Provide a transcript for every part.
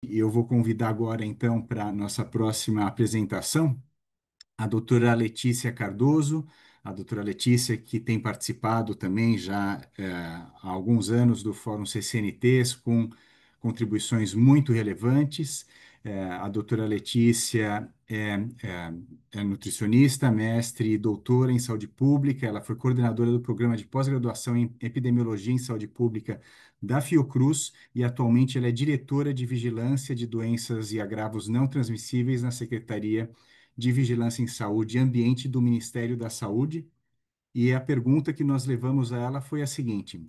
Eu vou convidar agora, então, para a nossa próxima apresentação, a doutora Letícia Cardoso, a doutora Letícia que tem participado também já há alguns anos do Fórum CCNTs com contribuições muito relevantes. A doutora Letícia é nutricionista, mestre e doutora em saúde pública. Ela foi coordenadora do programa de pós-graduação em epidemiologia em saúde pública da Fiocruz e atualmente ela é diretora de vigilância de doenças e agravos não transmissíveis na Secretaria de Vigilância em Saúde e Ambiente do Ministério da Saúde. E a pergunta que nós levamos a ela foi a seguinte: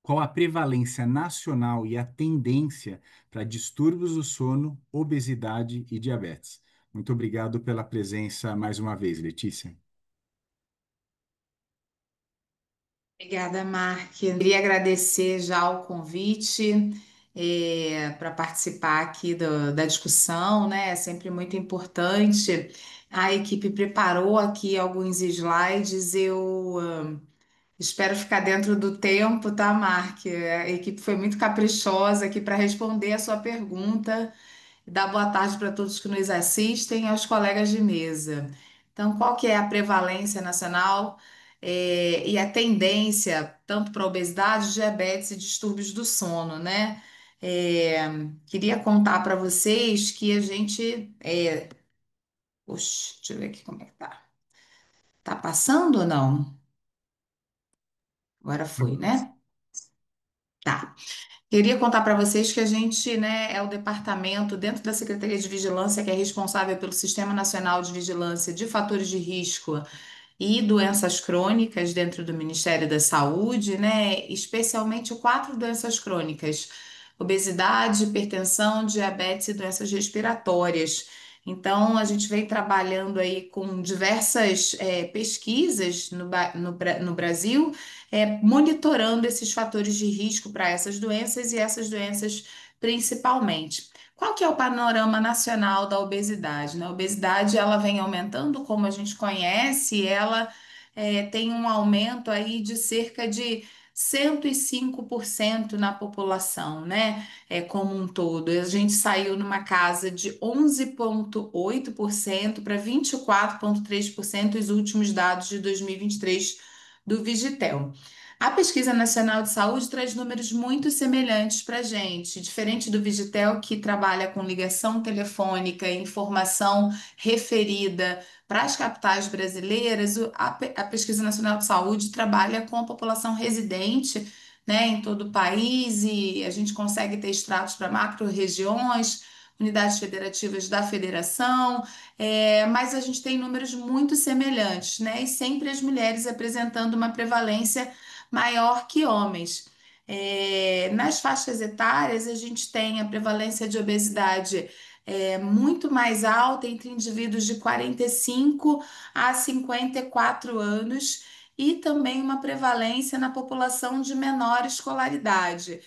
qual a prevalência nacional e a tendência para distúrbios do sono, obesidade e diabetes? Muito obrigado pela presença mais uma vez, Letícia. Obrigada, Mark. Queria agradecer já o convite para participar aqui da discussão, né? É sempre muito importante. A equipe preparou aqui alguns slides. Eu espero ficar dentro do tempo, tá, Mark? A equipe foi muito caprichosa aqui para responder a sua pergunta. Dar boa tarde para todos que nos assistem e aos colegas de mesa. Então, qual que é a prevalência nacional, e a tendência, tanto para obesidade, diabetes e distúrbios do sono, né? É, Queria contar para vocês que a gente. Oxe, deixa eu ver aqui como é que tá. Tá passando ou não? Agora foi, né? Tá. Queria contar para vocês que a gente, né, é o departamento dentro da Secretaria de Vigilância que é responsável pelo Sistema Nacional de Vigilância de Fatores de Risco e doenças crônicas dentro do Ministério da Saúde, né? Especialmente quatro doenças crônicas: obesidade, hipertensão, diabetes e doenças respiratórias. Então, a gente vem trabalhando aí com diversas pesquisas no Brasil, monitorando esses fatores de risco para essas doenças e essas doenças principalmente. Qual que é o panorama nacional da obesidade, né? A obesidade ela vem aumentando, como a gente conhece, ela tem um aumento aí de cerca de 105% na população, né? Como um todo. A gente saiu numa casa de 11,8% para 24,3% os últimos dados de 2023 do Vigitel. A Pesquisa Nacional de Saúde traz números muito semelhantes para a gente, diferente do Vigitel, que trabalha com ligação telefônica e informação referida para as capitais brasileiras. A Pesquisa Nacional de Saúde trabalha com a população residente, né, em todo o país, e a gente consegue ter extratos para macro-regiões, unidades federativas da federação, mas a gente tem números muito semelhantes, né, e sempre as mulheres apresentando uma prevalência maior que homens. Nas faixas etárias, a gente tem a prevalência de obesidade muito mais alta entre indivíduos de 45 a 54 anos e também uma prevalência na população de menor escolaridade.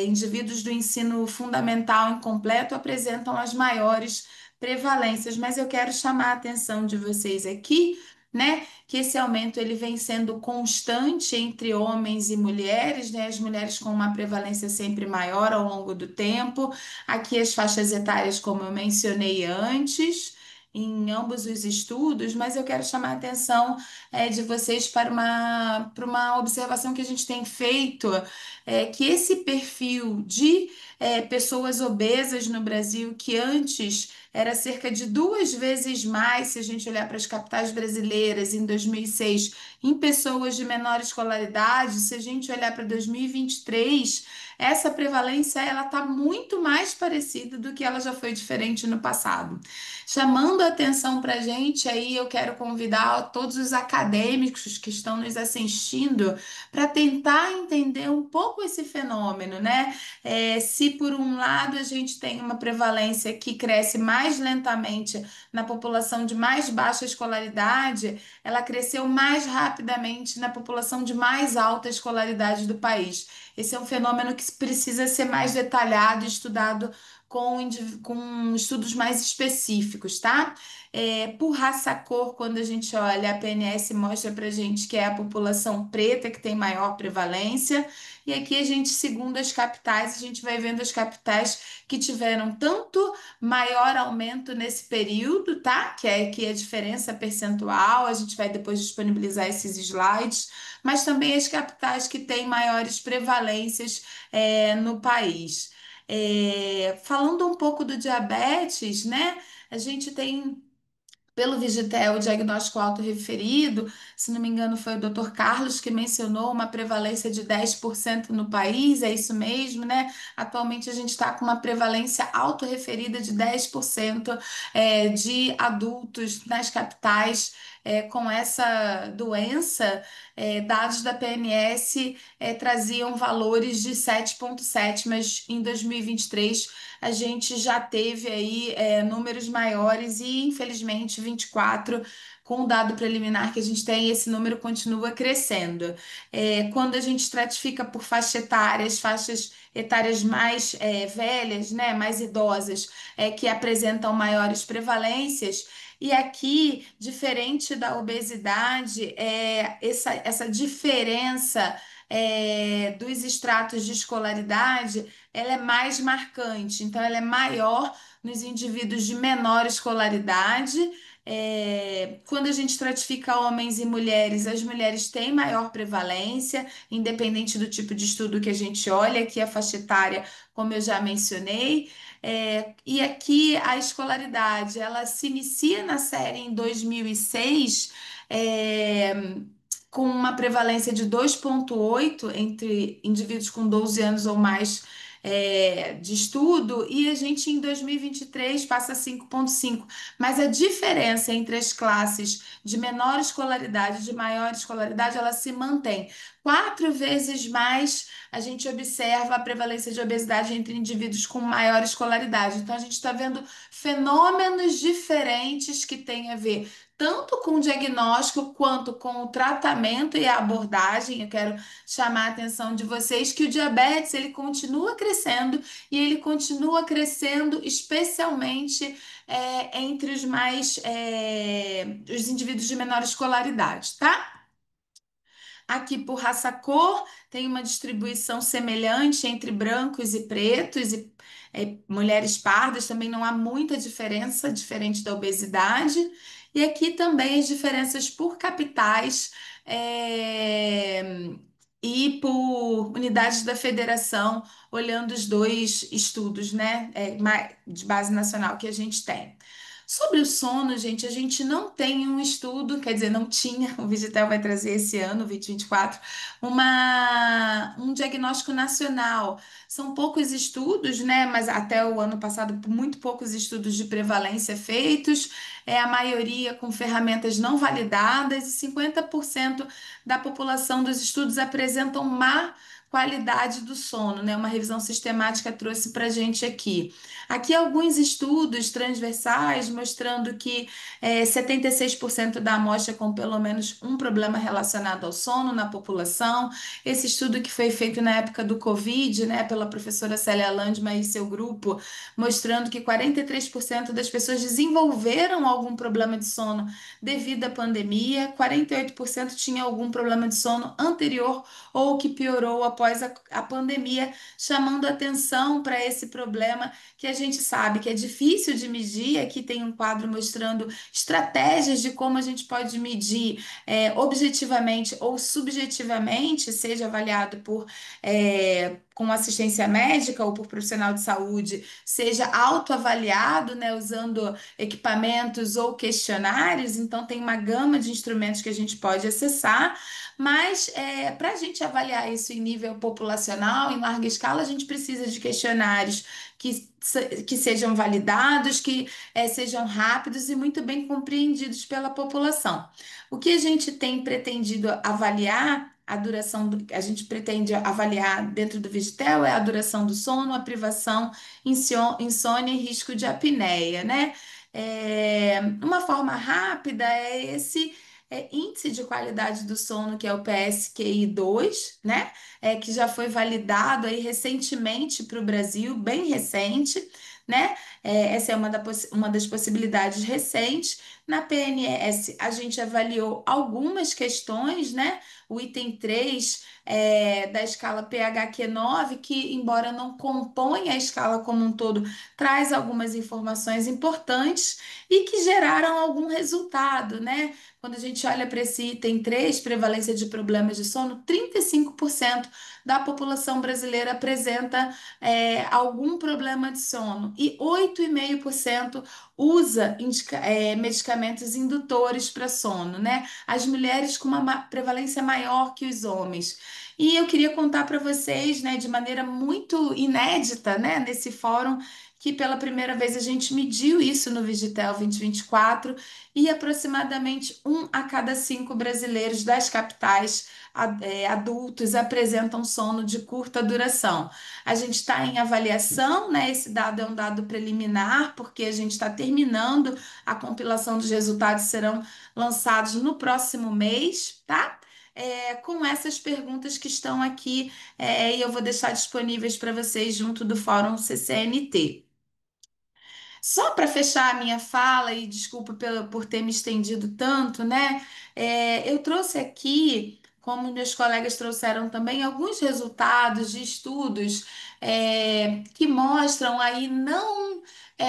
Indivíduos do ensino fundamental incompleto apresentam as maiores prevalências, mas eu quero chamar a atenção de vocês aqui, né, que esse aumento ele vem sendo constante entre homens e mulheres, né, as mulheres com uma prevalência sempre maior ao longo do tempo. Aqui as faixas etárias, como eu mencionei antes, em ambos os estudos, mas eu quero chamar a atenção de vocês para uma observação que a gente tem feito, que esse perfil de pessoas obesas no Brasil, que antes era cerca de duas vezes mais, se a gente olhar para as capitais brasileiras em 2006, em pessoas de menor escolaridade, se a gente olhar para 2023, essa prevalência ela está muito mais parecida do que ela já foi diferente no passado. Chamando a atenção para a gente, aí eu quero convidar todos os acadêmicos que estão nos assistindo para tentar entender um pouco esse fenômeno, né? Se por um lado a gente tem uma prevalência que cresce mais lentamente na população de mais baixa escolaridade, ela cresceu mais rapidamente na população de mais alta escolaridade do país. Esse é um fenômeno que precisa ser mais detalhado e estudado com estudos mais específicos, tá? Por raça-cor, quando a gente olha, a PNS mostra pra gente que é a população preta que tem maior prevalência. E aqui a gente, segundo as capitais, a gente vai vendo as capitais que tiveram tanto maior aumento nesse período, tá? Que é a diferença percentual. A gente vai depois disponibilizar esses slides, mas também as capitais que têm maiores prevalências no país. Falando um pouco do diabetes, né? A gente tem pelo Vigitel, o diagnóstico autorreferido, se não me engano, foi o Dr. Carlos que mencionou uma prevalência de 10% no país, é isso mesmo, né? Atualmente a gente está com uma prevalência autorreferida de 10% de adultos nas capitais com essa doença. Dados da PNS traziam valores de 7,7, mas em 2023 a gente já teve aí números maiores e, infelizmente, 24, com o dado preliminar que a gente tem, esse número continua crescendo. Quando a gente estratifica por faixa etária, as faixas etárias mais velhas, né, mais idosas, que apresentam maiores prevalências, e aqui, diferente da obesidade, essa diferença dos estratos de escolaridade ela é mais marcante, então ela é maior nos indivíduos de menor escolaridade. Quando a gente estratifica homens e mulheres, as mulheres têm maior prevalência, independente do tipo de estudo que a gente olha, aqui a faixa etária, como eu já mencionei. E aqui a escolaridade, ela se inicia na série em 2006, é, com uma prevalência de 2,8 entre indivíduos com 12 anos ou mais de estudo, e a gente em 2023 passa a 5,5. Mas a diferença entre as classes de menor escolaridade e de maior escolaridade, ela se mantém. 4 vezes mais a gente observa a prevalência de obesidade entre indivíduos com maior escolaridade. Então, a gente está vendo fenômenos diferentes que têm a ver tanto com o diagnóstico quanto com o tratamento e a abordagem. Eu quero chamar a atenção de vocês que o diabetes ele continua crescendo e ele continua crescendo especialmente entre os indivíduos de menor escolaridade, tá? Aqui por raça cor tem uma distribuição semelhante entre brancos e pretos e mulheres pardas, também não há muita diferença, diferente da obesidade. E aqui também as diferenças por capitais e por unidades da federação, olhando os dois estudos, né, de base nacional que a gente tem. Sobre o sono, gente, a gente não tem um estudo, quer dizer, não tinha, o Vigitel vai trazer esse ano, 2024, um diagnóstico nacional. São poucos estudos, né? Mas até o ano passado, muito poucos estudos de prevalência feitos, a maioria com ferramentas não validadas, e 50% da população dos estudos apresentam má qualidade do sono, né? Uma revisão sistemática trouxe para a gente aqui. Aqui alguns estudos transversais mostrando que 76% da amostra com pelo menos um problema relacionado ao sono na população. Esse estudo que foi feito na época do Covid, né, pela professora Célia Landman e seu grupo, mostrando que 43% das pessoas desenvolveram algum problema de sono devido à pandemia, 48% tinha algum problema de sono anterior ou que piorou após a pandemia, chamando atenção para esse problema que a gente sabe que é difícil de medir. Aqui tem um quadro mostrando estratégias de como a gente pode medir objetivamente ou subjetivamente, seja avaliado com assistência médica ou por profissional de saúde, seja autoavaliado, né, usando equipamentos ou questionários. Então, tem uma gama de instrumentos que a gente pode acessar, mas para a gente avaliar isso em nível populacional, em larga escala, a gente precisa de questionários que sejam validados, que sejam rápidos e muito bem compreendidos pela população. O que a gente tem pretendido avaliar, a gente pretende avaliar dentro do Vigitel é a duração do sono, a privação, insônia e risco de apneia, né? Uma forma rápida é esse índice de qualidade do sono, que é o PSQI-2, né? Que já foi validado aí recentemente para o Brasil, bem recente. né? Essa é uma das possibilidades recentes. Na PNS, a gente avaliou algumas questões, né? O item 3 da escala PHQ-9, que, embora não componha a escala como um todo, traz algumas informações importantes e que geraram algum resultado, né? Quando a gente olha para esse item 3, prevalência de problemas de sono, 35% da população brasileira apresenta algum problema de sono e 8,5% usa medicamentos indutores para sono, né? As mulheres com uma prevalência maior que os homens. E eu queria contar para vocês, né, de maneira muito inédita, né, nesse fórum, que pela primeira vez a gente mediu isso no Vigitel 2024 e aproximadamente um a cada cinco brasileiros das capitais adultos apresentam sono de curta duração. A gente está em avaliação, né? Esse dado é um dado preliminar, porque a gente está terminando a compilação dos resultados, serão lançados no próximo mês, tá? Com essas perguntas que estão aqui, e eu vou deixar disponíveis para vocês junto do Fórum CCNT. Só para fechar a minha fala, e desculpa por ter me estendido tanto, né? Eu trouxe aqui, como meus colegas trouxeram também, alguns resultados de estudos que mostram aí não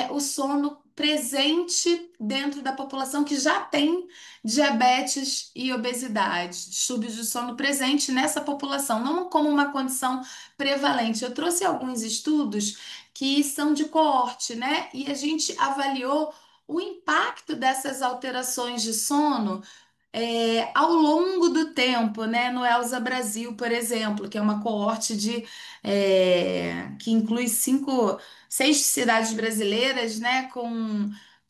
o sono presente dentro da população que já tem diabetes e obesidade, distúrbios de sono presente nessa população, não como uma condição prevalente. Eu trouxe alguns estudos que são de coorte, né? E a gente avaliou o impacto dessas alterações de sono ao longo do tempo, né? No Elsa Brasil, por exemplo, que é uma coorte que inclui seis cidades brasileiras, né?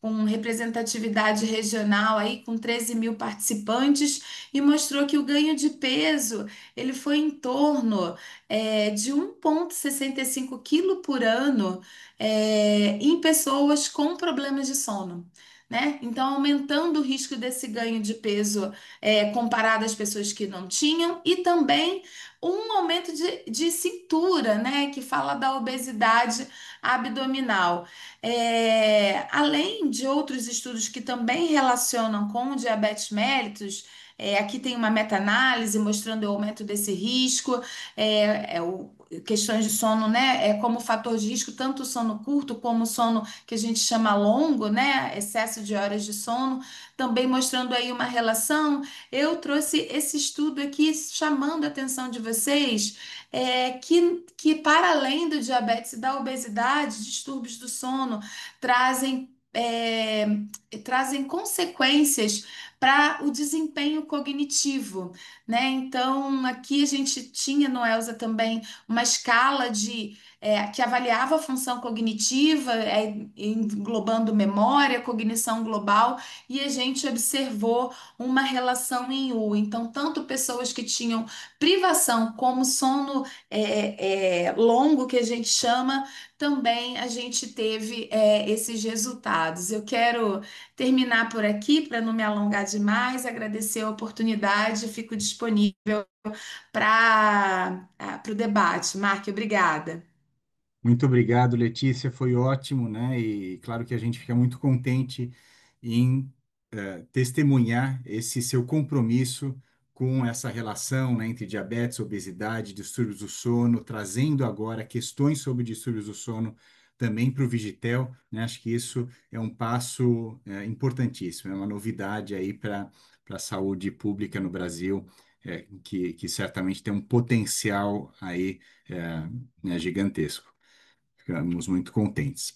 Com representatividade regional aí, com 13 mil participantes, e mostrou que o ganho de peso ele foi em torno de 1,65 quilo por ano em pessoas com problemas de sono. Né? Então, aumentando o risco desse ganho de peso comparado às pessoas que não tinham, e também um aumento de cintura, né? Que fala da obesidade abdominal. Além de outros estudos que também relacionam com o diabetes mellitus, aqui tem uma meta-análise mostrando o aumento desse risco, questões de sono, né? Como fator de risco, tanto o sono curto como o sono que a gente chama longo, né? Excesso de horas de sono, também mostrando aí uma relação. Eu trouxe esse estudo aqui chamando a atenção de vocês que para além do diabetes e da obesidade, distúrbios do sono trazem. Trazem consequências para o desempenho cognitivo, né? Então, aqui a gente tinha no ELSA também uma escala que avaliava a função cognitiva, englobando memória, cognição global, e a gente observou uma relação em U. Então, tanto pessoas que tinham privação como sono longo, que a gente chama, também a gente teve esses resultados. Eu quero terminar por aqui para não me alongar demais, agradecer a oportunidade, fico disponível para o debate. Marque, obrigada. Muito obrigado, Letícia, foi ótimo, né? E claro que a gente fica muito contente em testemunhar esse seu compromisso com essa relação, né, entre diabetes, obesidade, distúrbios do sono, trazendo agora questões sobre distúrbios do sono também para o Vigitel, né? Acho que isso é um passo importantíssimo, é uma novidade aí para a saúde pública no Brasil, que certamente tem um potencial aí né, gigantesco. Ficamos muito contentes.